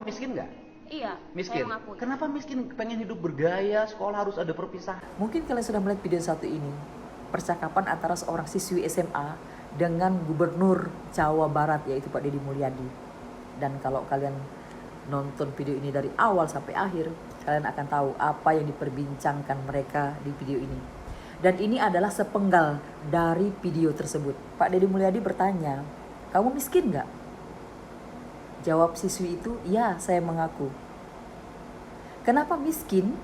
miskin nggak? Iya, Miskin. saya mengakui. Kenapa miskin? Pengen hidup bergaya, sekolah harus ada perpisahan. Mungkin kalian sudah melihat video satu ini, percakapan antara seorang siswi SMA dengan Gubernur Jawa Barat, yaitu Pak Deddy Mulyadi. Dan kalau kalian nonton video ini dari awal sampai akhir, kalian akan tahu apa yang diperbincangkan mereka di video ini. Dan ini adalah sepenggal dari video tersebut. Pak Deddy Mulyadi bertanya, kamu miskin nggak? Jawab siswi itu, ya saya mengaku. Kenapa miskin?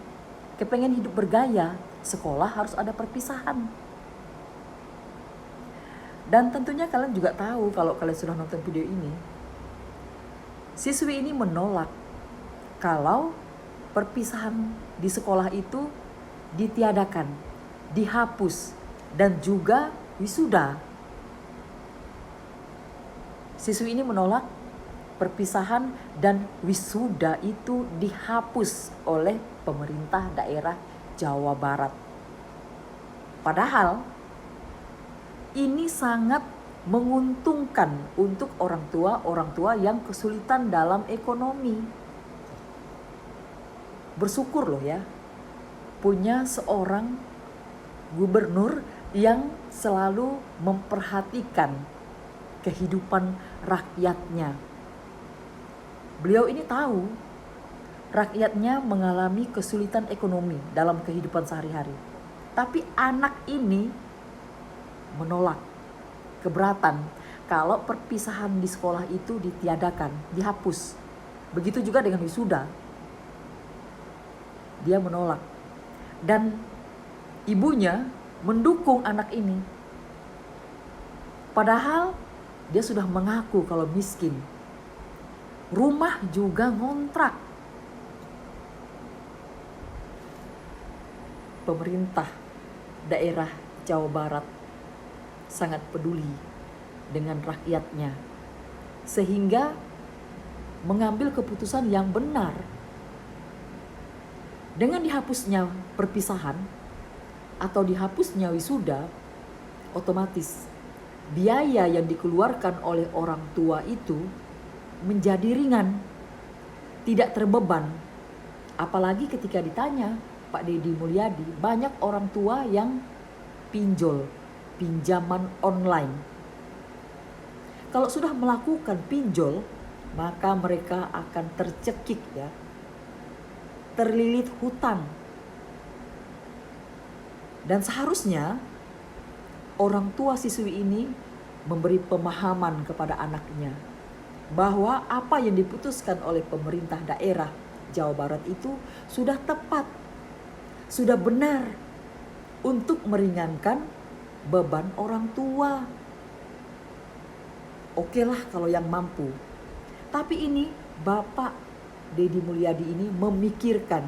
Kepengen hidup bergaya, sekolah harus ada perpisahan. Dan tentunya kalian juga tahu kalau kalian sudah nonton video ini, siswi ini menolak kalau perpisahan di sekolah itu ditiadakan, dihapus, dan juga wisuda. Siswi ini menolak perpisahan dan wisuda itu dihapus oleh pemerintah daerah Jawa Barat. Padahal ini sangat menguntungkan untuk orang tua yang kesulitan dalam ekonomi. Bersyukur loh ya, punya seorang gubernur yang selalu memperhatikan kehidupan rakyatnya. Beliau ini tahu rakyatnya mengalami kesulitan ekonomi dalam kehidupan sehari-hari. Tapi anak ini menolak, keberatan kalau perpisahan di sekolah itu ditiadakan, dihapus. Begitu juga dengan wisuda. Dia menolak. Dan ibunya mendukung anak ini. Padahal dia sudah mengaku kalau miskin. Rumah juga ngontrak. Pemerintah daerah Jawa Barat sangat peduli dengan rakyatnya, sehingga mengambil keputusan yang benar. Dengan dihapusnya perpisahan atau dihapusnya wisuda, otomatis biaya yang dikeluarkan oleh orang tua itu menjadi ringan, tidak terbeban. Apalagi ketika ditanya Pak Deddy Mulyadi, banyak orang tua yang pinjol, pinjaman online. Kalau sudah melakukan pinjol, maka mereka akan tercekik ya, terlilit hutang. Dan seharusnya orang tua siswi ini memberi pemahaman kepada anaknya bahwa apa yang diputuskan oleh pemerintah daerah Jawa Barat itu sudah tepat, sudah benar untuk meringankan beban orang tua. Oke lah kalau yang mampu. Tapi ini Bapak Deddy Mulyadi ini memikirkan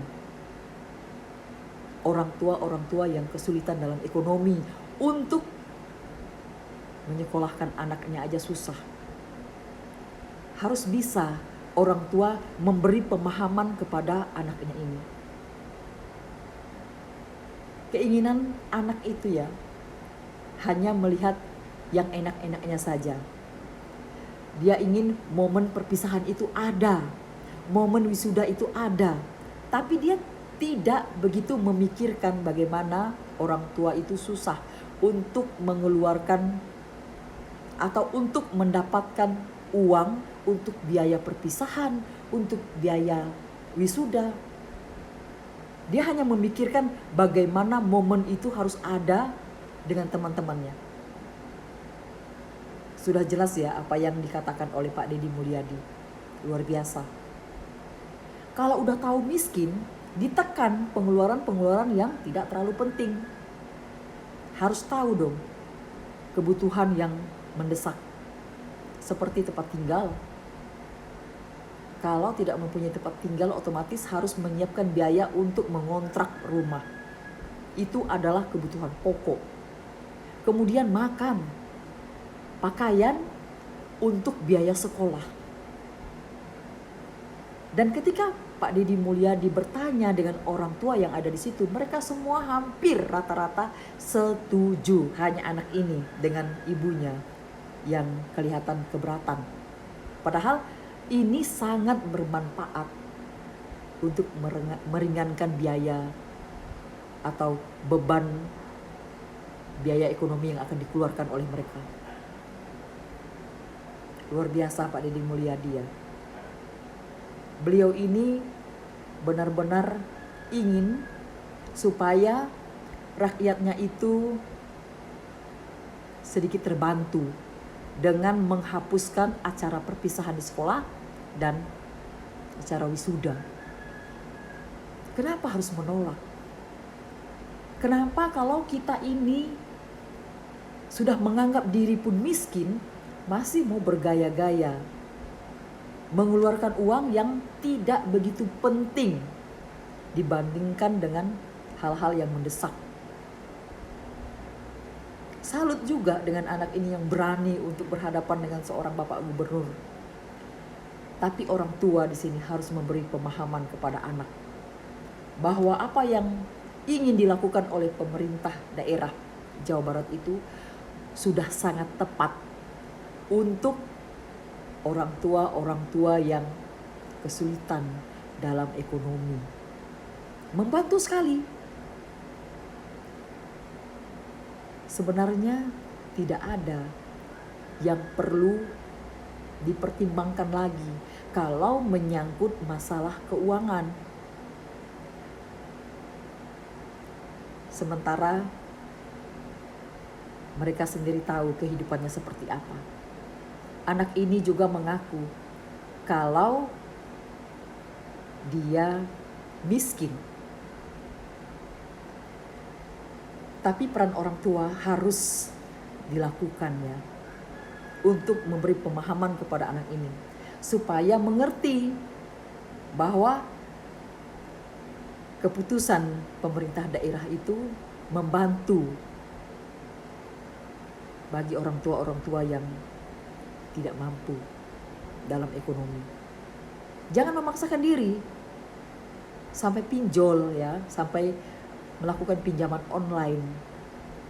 orang tua yang kesulitan dalam ekonomi, untuk menyekolahkan anaknya aja susah. Harus bisa orang tua memberi pemahaman kepada anaknya ini. Keinginan anak itu ya hanya melihat yang enak-enaknya saja. Dia ingin momen perpisahan itu ada, momen wisuda itu ada, tapi dia tidak begitu memikirkan bagaimana orang tua itu susah untuk mengeluarkan atau untuk mendapatkan uang untuk biaya perpisahan, untuk biaya wisuda. Dia hanya memikirkan bagaimana momen itu harus ada dengan teman-temannya. Sudah jelas ya apa yang dikatakan oleh Pak Deddy Mulyadi. Luar biasa. Kalau udah tahu miskin, ditekan pengeluaran-pengeluaran yang tidak terlalu penting. Harus tahu dong kebutuhan yang mendesak. Seperti tempat tinggal. Kalau tidak mempunyai tempat tinggal, otomatis harus menyiapkan biaya untuk mengontrak rumah. Itu adalah kebutuhan pokok. Kemudian makan, pakaian, untuk biaya sekolah. Dan ketika Pak Deddy Mulyadi bertanya dengan orang tua yang ada di situ, mereka semua hampir rata-rata setuju. Hanya anak ini dengan ibunya yang kelihatan keberatan. Padahal Ini sangat bermanfaat untuk meringankan biaya atau beban biaya ekonomi yang akan dikeluarkan oleh mereka. Luar biasa Pak Deddy Mulyadi ya. Beliau ini benar-benar ingin supaya rakyatnya itu sedikit terbantu dengan menghapuskan acara perpisahan di sekolah dan acara wisuda. Kenapa harus menolak? Kenapa kalau kita ini sudah menganggap diri pun miskin, masih mau bergaya-gaya mengeluarkan uang yang tidak begitu penting dibandingkan dengan hal-hal yang mendesak. Salut juga dengan anak ini yang berani untuk berhadapan dengan seorang bapak gubernur. Tapi orang tua di sini harus memberi pemahaman kepada anak bahwa apa yang ingin dilakukan oleh pemerintah daerah Jawa Barat itu sudah sangat tepat untuk orang tua yang kesulitan dalam ekonomi. Membantu sekali. Sebenarnya tidak ada yang perlu dipertimbangkan lagi kalau menyangkut masalah keuangan. Sementara mereka sendiri tahu kehidupannya seperti apa. Anak ini juga mengaku kalau dia miskin. Tapi peran orang tua harus dilakukan ya, untuk memberi pemahaman kepada anak ini supaya mengerti bahwa keputusan pemerintah daerah itu membantu bagi orang tua yang tidak mampu dalam ekonomi. Jangan memaksakan diri sampai pinjol ya, sampai melakukan pinjaman online.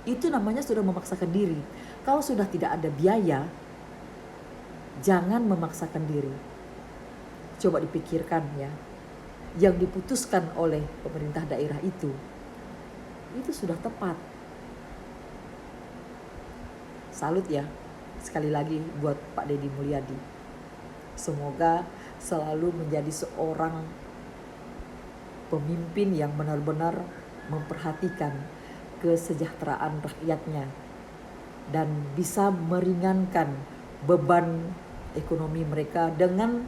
Itu namanya sudah memaksakan diri. Kalau sudah tidak ada biaya, jangan memaksakan diri. Coba dipikirkan ya, yang diputuskan oleh pemerintah daerah itu sudah tepat. Salut ya, sekali lagi buat Pak Deddy Mulyadi. Semoga selalu menjadi seorang pemimpin yang benar-benar memperhatikan kesejahteraan rakyatnya dan bisa meringankan beban ekonomi mereka dengan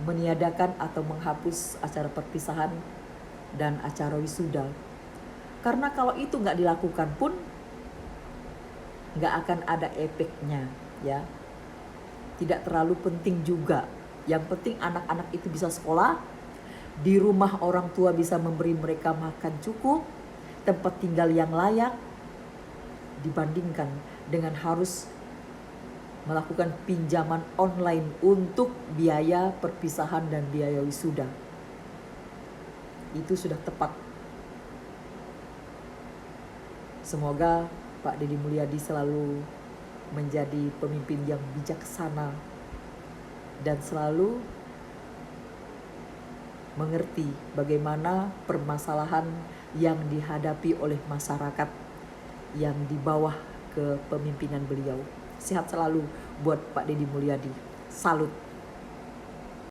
meniadakan atau menghapus acara perpisahan dan acara wisuda. Karena kalau itu nggak dilakukan pun nggak akan ada efeknya ya. Tidak terlalu penting juga. Yang penting anak-anak itu bisa sekolah, di rumah orang tua bisa memberi mereka makan cukup, tempat tinggal yang layak, dibandingkan dengan harus melakukan pinjaman online untuk biaya perpisahan dan biaya wisuda. Itu sudah tepat. Semoga Pak Deddy Mulyadi selalu menjadi pemimpin yang bijaksana dan selalu mengerti bagaimana permasalahan yang dihadapi oleh masyarakat yang di bawah kepemimpinan beliau. Sehat selalu buat Pak Deddy Mulyadi. Salut.